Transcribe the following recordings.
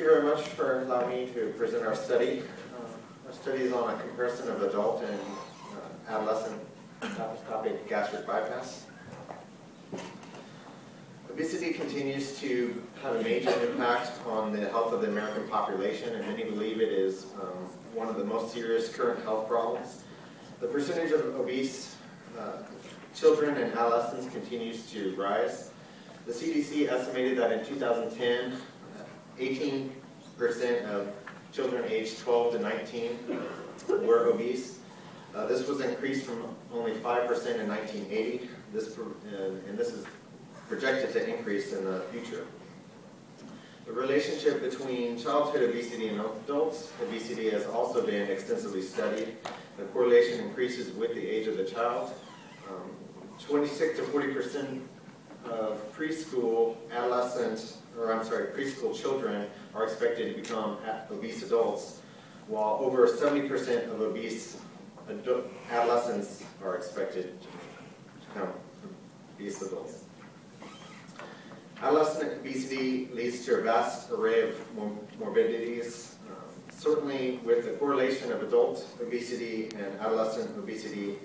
you very much for allowing me to present our study. Our study is on a comparison of adult and adolescent laparoscopic gastric bypass. Obesity continues to have a major impact on the health of the American population, and many believe it is one of the most serious current health problems. The percentage of obese children and adolescents continues to rise. The CDC estimated that in 2010, 18% of children aged 12 to 19 were obese. This was increased from only 5% in 1980. This is projected to increase in the future. The relationship between childhood obesity and adult obesity has also been extensively studied. The correlation increases with the age of the child. 26 to 40% of preschool children are expected to become obese adults, while over 70% of obese adolescents are expected to become obese adults. Adolescent obesity leads to a vast array of morbidities. Certainly with the correlation of adult obesity and adolescent obesity,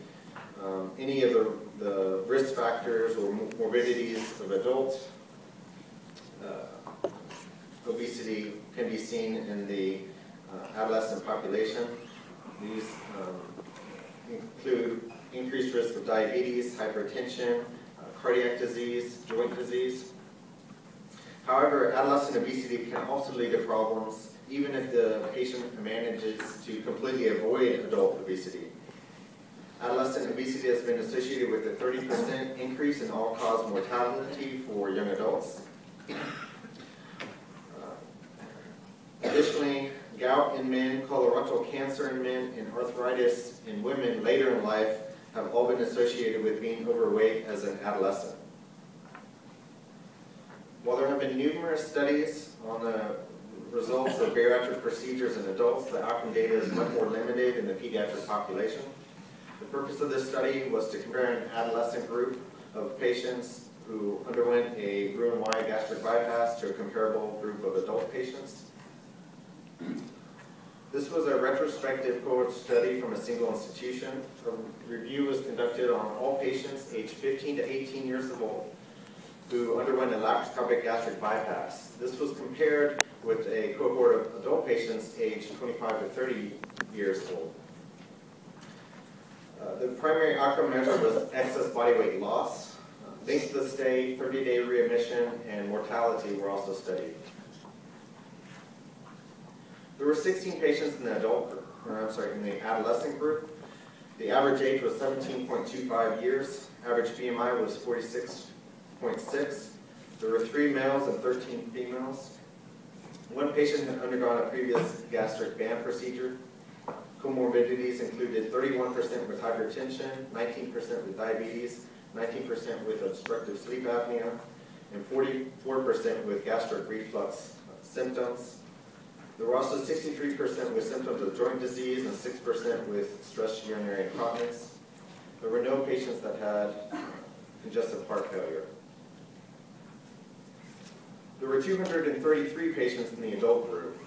any of the risk factors or morbidities of adult obesity can be seen in the adolescent population. These include increased risk of diabetes, hypertension, cardiac disease, joint disease. However, adolescent obesity can also lead to problems even if the patient manages to completely avoid adult obesity. Adolescent obesity has been associated with a 30% increase in all-cause mortality for young adults. Additionally, gout in men, colorectal cancer in men, and arthritis in women later in life have all been associated with being overweight as an adolescent. While there have been numerous studies on the results of bariatric procedures in adults, the outcome data is much more limited in the pediatric population. The purpose of this study was to compare an adolescent group of patients who underwent a Roux-en-Y gastric bypass to a comparable group of adult patients. This was a retrospective cohort study from a single institution. A review was conducted on all patients aged 15 to 18 years old who underwent a laparoscopic gastric bypass. This was compared with a cohort of adult patients aged 25 to 30 years old. The primary outcome measure was excess body weight loss. Length of stay, 30-day readmission, and mortality were also studied. There were 16 patients in the in the adolescent group. The average age was 17.25 years. Average BMI was 46.6. There were 3 males and 13 females. One patient had undergone a previous gastric band procedure. Comorbidities included 31% with hypertension, 19% with diabetes, 19% with obstructive sleep apnea, and 44% with gastric reflux symptoms. There were also 63% with symptoms of joint disease and 6% with stress urinary incontinence. There were no patients that had congestive heart failure. There were 233 patients in the adult group.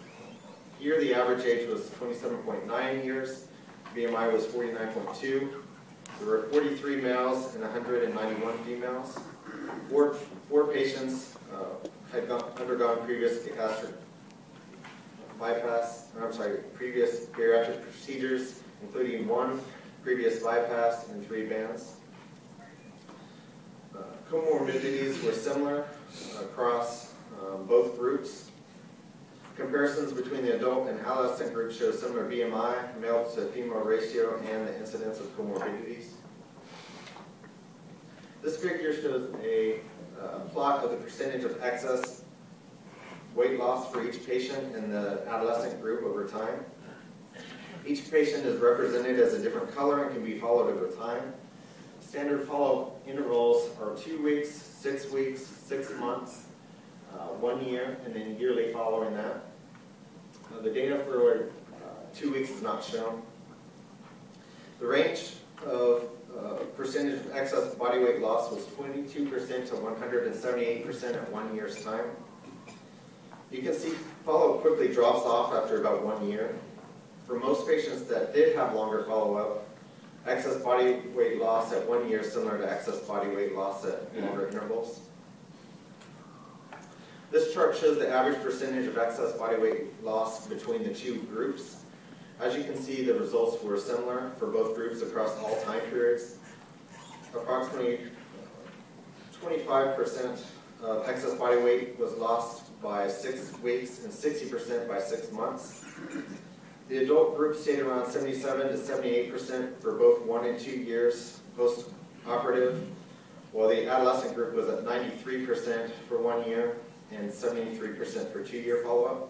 Here the average age was 27.9 years, BMI was 49.2. There were 43 males and 191 females. Four patients had undergone previous gastric previous bariatric procedures, including 1 previous bypass and 3 bands. Comorbidities were similar across both groups. Comparisons between the adult and adolescent groups show similar BMI, male to female ratio, and the incidence of comorbidities. This figure shows a plot of the percentage of excess weight loss for each patient in the adolescent group over time. Each patient is represented as a different color and can be followed over time. Standard follow-up intervals are 2 weeks, 6 weeks, 6 months, 1 year, and then yearly following that. The data for 2 weeks is not shown. The range of percentage of excess body weight loss was 22% to 178% at 1 year's time. You can see Follow-up quickly drops off after about 1 year. For most patients that did have longer follow-up, excess body weight loss at 1 year is similar to excess body weight loss at longer intervals. This chart shows the average percentage of excess body weight loss between the two groups. As you can see, the results were similar for both groups across all time periods. Approximately 25% of excess body weight was lost by 6 weeks and 60% by 6 months. The adult group stayed around 77 to 78% for both 1 and 2 years post-operative, while the adolescent group was at 93% for 1 year and 73% for 2-year follow-up.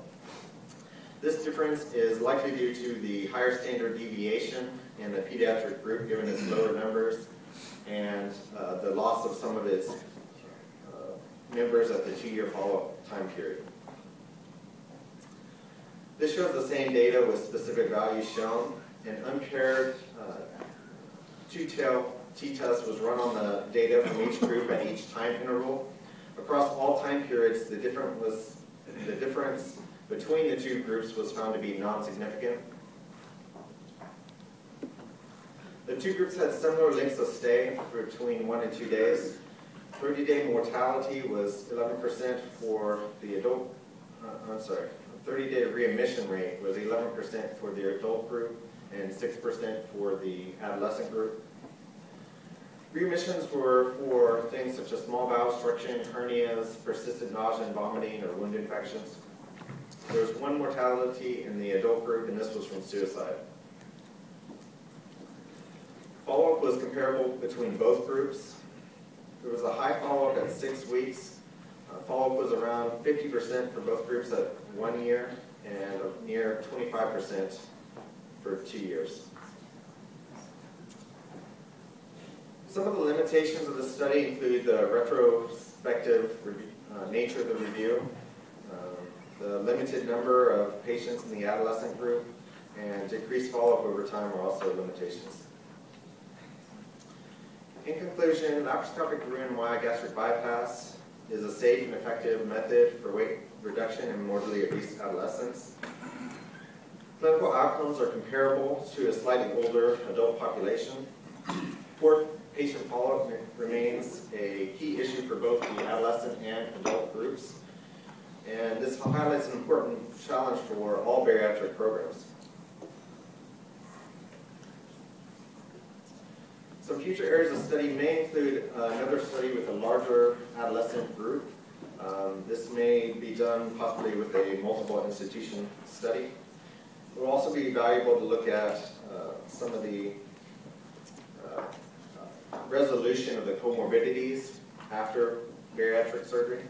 This difference is likely due to the higher standard deviation in the pediatric group given its lower numbers and the loss of some of its members at the 2-year follow-up time period. This shows the same data with specific values shown. An unpaired two-tail t-test was run on the data from each group at each time interval. Across all time periods, the difference between the two groups was found to be non-significant. The two groups had similar lengths of stay between 1 and 2 days. 30-day mortality was 11% for the adult, 30-day readmission rate was 11% for the adult group and 6% for the adolescent group. Readmissions were for things such as small bowel obstruction, hernias, persistent nausea and vomiting, or wound infections. There was 1 mortality in the adult group, and this was from suicide. Follow-up was comparable between both groups. There was a high follow-up at 6 weeks. Follow-up was around 50% for both groups at 1 year and near 25% for 2 years. Some of the limitations of the study include the retrospective nature of the review, the limited number of patients in the adolescent group, and decreased follow-up over time are also limitations. In conclusion, laparoscopic Roux-en-Y gastric bypass is a safe and effective method for weight reduction in morbidly obese adolescents. Clinical outcomes are comparable to a slightly older adult population. Poor patient follow-up remains a key issue for both the adolescent and adult groups. And this highlights an important challenge for all bariatric programs. Some future areas of study may include another study with a larger adolescent group. This may be done possibly with a multiple institution study. It will also be valuable to look at some of the resolution of the comorbidities after bariatric surgery.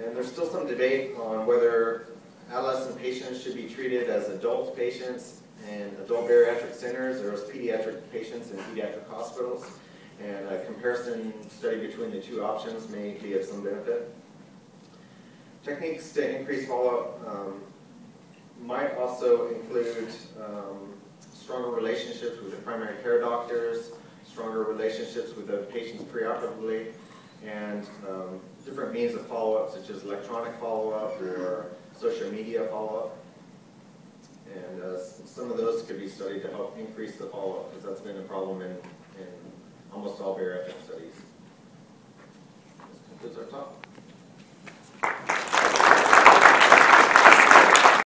And there's still some debate on whether adolescent patients should be treated as adult patients in adult bariatric centers or as pediatric patients in pediatric hospitals. And a comparison study between the two options may be of some benefit. Techniques to increase follow-up might also include stronger relationships with the primary care doctors, stronger relationships with the patients preoperatively, and different means of follow-up such as electronic follow-up or social media follow-up. And some of those could be studied to help increase the follow-up, because that's been a problem in almost all bariatric studies. This concludes our talk.